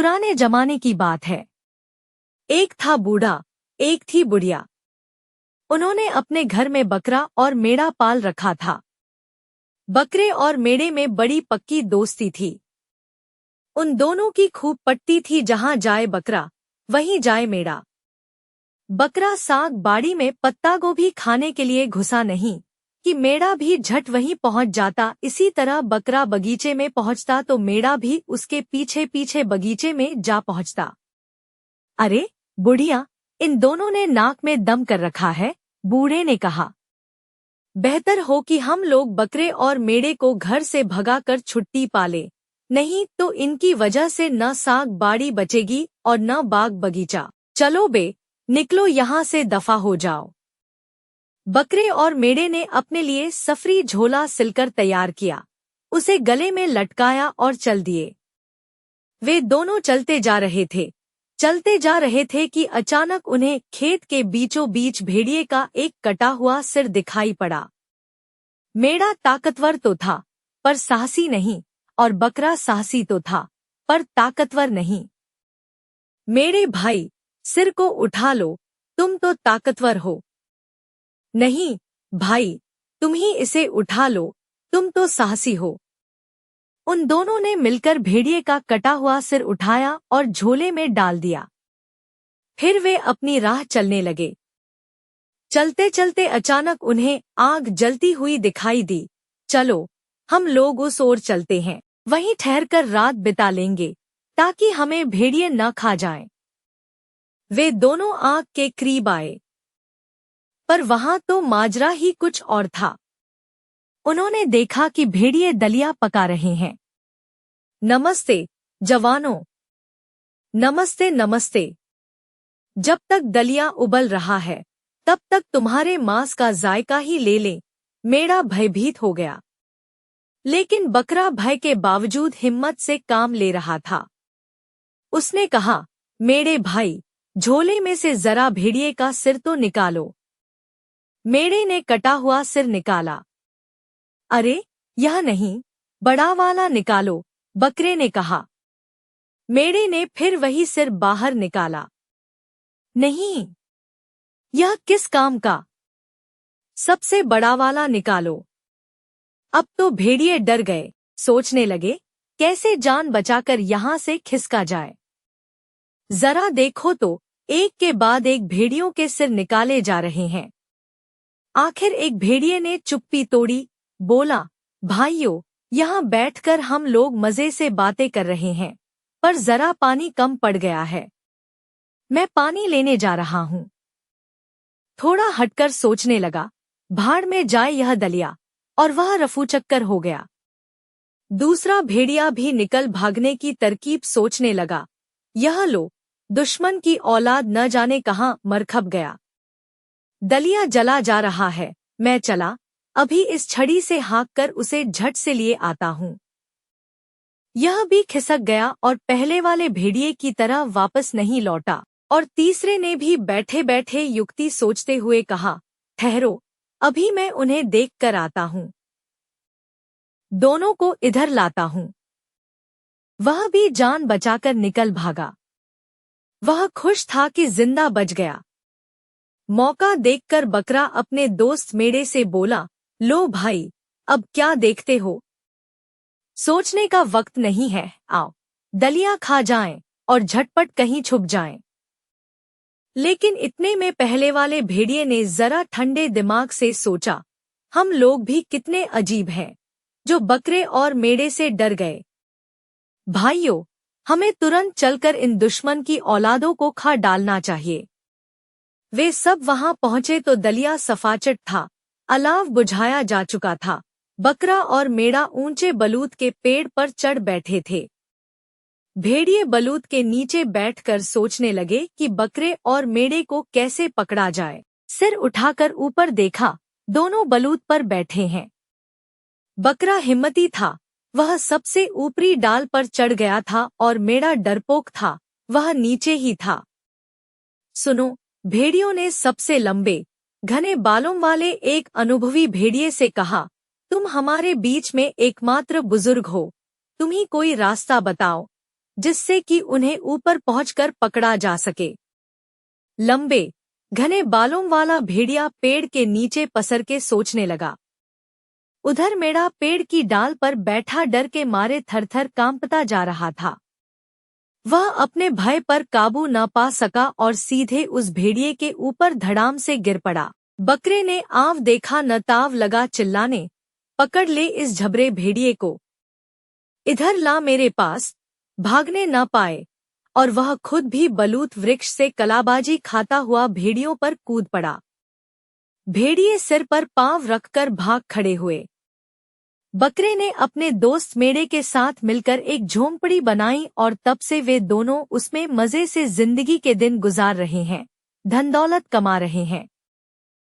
पुराने जमाने की बात है। एक था बूढ़ा, एक थी बुढ़िया। उन्होंने अपने घर में बकरा और मेढ़ा पाल रखा था। बकरे और मेढ़े में बड़ी पक्की दोस्ती थी। उन दोनों की खूब पटती थी, जहां जाए बकरा वहीं जाए मेढ़ा। बकरा साग बाड़ी में पत्ता गोभी खाने के लिए घुसा नहीं कि मेढ़ा भी झट वहीं पहुंच जाता। इसी तरह बकरा बगीचे में पहुंचता तो मेढ़ा भी उसके पीछे पीछे बगीचे में जा पहुंचता। अरे बुढ़िया, इन दोनों ने नाक में दम कर रखा है, बूढ़े ने कहा। बेहतर हो कि हम लोग बकरे और मेढ़े को घर से भगा कर छुट्टी पाले, नहीं तो इनकी वजह से न साग बाड़ी बचेगी और न बाग बगीचा। चलो बे, निकलो यहाँ से, दफा हो जाओ। बकरे और मेढ़े ने अपने लिए सफरी झोला सिलकर तैयार किया, उसे गले में लटकाया और चल दिए। वे दोनों चलते जा रहे थे कि अचानक उन्हें खेत के बीचों बीच भेड़िए का एक कटा हुआ सिर दिखाई पड़ा। मेढ़ा ताकतवर तो था पर साहसी नहीं, और बकरा साहसी तो था पर ताकतवर नहीं। मेरे भाई, सिर को उठा लो, तुम तो ताकतवर हो। नहीं भाई, तुम ही इसे उठा लो, तुम तो साहसी हो। उन दोनों ने मिलकर भेड़िए का कटा हुआ सिर उठाया और झोले में डाल दिया। फिर वे अपनी राह चलने लगे। चलते चलते अचानक उन्हें आग जलती हुई दिखाई दी। चलो, हम लोग उस ओर चलते हैं, वहीं ठहरकर रात बिता लेंगे ताकि हमें भेड़िए न खा जाएं। वे दोनों आग के करीब आए, पर वहां तो माजरा ही कुछ और था। उन्होंने देखा कि भेड़िए दलिया पका रहे हैं। नमस्ते जवानों, नमस्ते नमस्ते। जब तक दलिया उबल रहा है तब तक तुम्हारे मांस का जायका ही ले लें। मेढ़ा भयभीत हो गया, लेकिन बकरा भय के बावजूद हिम्मत से काम ले रहा था। उसने कहा, मेढ़े भाई, झोले में से जरा भेड़िए का सिर तो निकालो। मेढ़े ने कटा हुआ सिर निकाला। अरे यह नहीं, बड़ा वाला निकालो, बकरे ने कहा। मेढ़े ने फिर वही सिर बाहर निकाला। नहीं, यह किस काम का? सबसे बड़ा वाला निकालो। अब तो भेड़िए डर गए, सोचने लगे कैसे जान बचाकर यहाँ से खिसका जाए। जरा देखो तो, एक के बाद एक भेड़ियों के सिर निकाले जा रहे हैं। आखिर एक भेड़िए ने चुप्पी तोड़ी, बोला, भाइयों, यहाँ बैठकर हम लोग मजे से बातें कर रहे हैं, पर जरा पानी कम पड़ गया है। मैं पानी लेने जा रहा हूँ। थोड़ा हटकर सोचने लगा, भाड़ में जाए यह दलिया, और वह रफूचक्कर हो गया। दूसरा भेड़िया भी निकल भागने की तरकीब सोचने लगा। यह लो, दुश्मन की औलाद न जाने कहाँ मर खप गया। दलिया जला जा रहा है, मैं चला, अभी इस छड़ी से हाँककर उसे झट से लिए आता हूँ। यह भी खिसक गया और पहले वाले भेड़िए की तरह वापस नहीं लौटा। और तीसरे ने भी बैठे बैठे युक्ति सोचते हुए कहा, ठहरो, अभी मैं उन्हें देख कर आता हूँ, दोनों को इधर लाता हूँ। वह भी जान बचाकर निकल भागा। वह खुश था कि जिंदा बच गया। मौका देखकर बकरा अपने दोस्त मेढ़े से बोला, लो भाई, अब क्या देखते हो? सोचने का वक्त नहीं है, आओ दलिया खा जाएं और झटपट कहीं छुप जाएं। लेकिन इतने में पहले वाले भेड़िए ने जरा ठंडे दिमाग से सोचा, हम लोग भी कितने अजीब हैं, जो बकरे और मेढ़े से डर गए। भाइयों, हमें तुरंत चलकर इन दुश्मन की औलादों को खा डालना चाहिए। वे सब वहां पहुंचे तो दलिया सफाचट था, अलाव बुझाया जा चुका था। बकरा और मेढ़ा ऊंचे बलूत के पेड़ पर चढ़ बैठे थे। भेड़िए बलूत के नीचे बैठकर सोचने लगे कि बकरे और मेढ़े को कैसे पकड़ा जाए। सिर उठाकर ऊपर देखा, दोनों बलूत पर बैठे हैं। बकरा हिम्मती था, वह सबसे ऊपरी डाल पर चढ़ गया था, और मेढ़ा डरपोक था, वह नीचे ही था। सुनो, भेड़ियों ने सबसे लंबे घने बालों वाले एक अनुभवी भेड़िए से कहा, तुम हमारे बीच में एकमात्र बुजुर्ग हो, तुम ही कोई रास्ता बताओ। जिससे कि उन्हें ऊपर पहुंचकर पकड़ा जा सके। लंबे घने बालों वाला भेड़िया पेड़ के नीचे पसर के सोचने लगा। उधर मेढ़ा पेड़ की डाल पर बैठा डर के मारे थरथर कांपता जा रहा था। वह अपने भय पर काबू न पा सका और सीधे उस भेड़िए के ऊपर धड़ाम से गिर पड़ा। बकरे ने आंव देखा न ताव लगा चिल्लाने, पकड़ ले इस झबरे भेड़िए को, इधर ला मेरे पास। भागने न पाए और वह खुद भी बलूत वृक्ष से कलाबाजी खाता हुआ भेड़ियों पर कूद पड़ा। भेड़िए सिर पर पांव रखकर भाग खड़े हुए। बकरे ने अपने दोस्त मेढ़े के साथ मिलकर एक झोंपड़ी बनाई और तब से वे दोनों उसमें मजे से जिंदगी के दिन गुजार रहे हैं, धन दौलत कमा रहे हैं।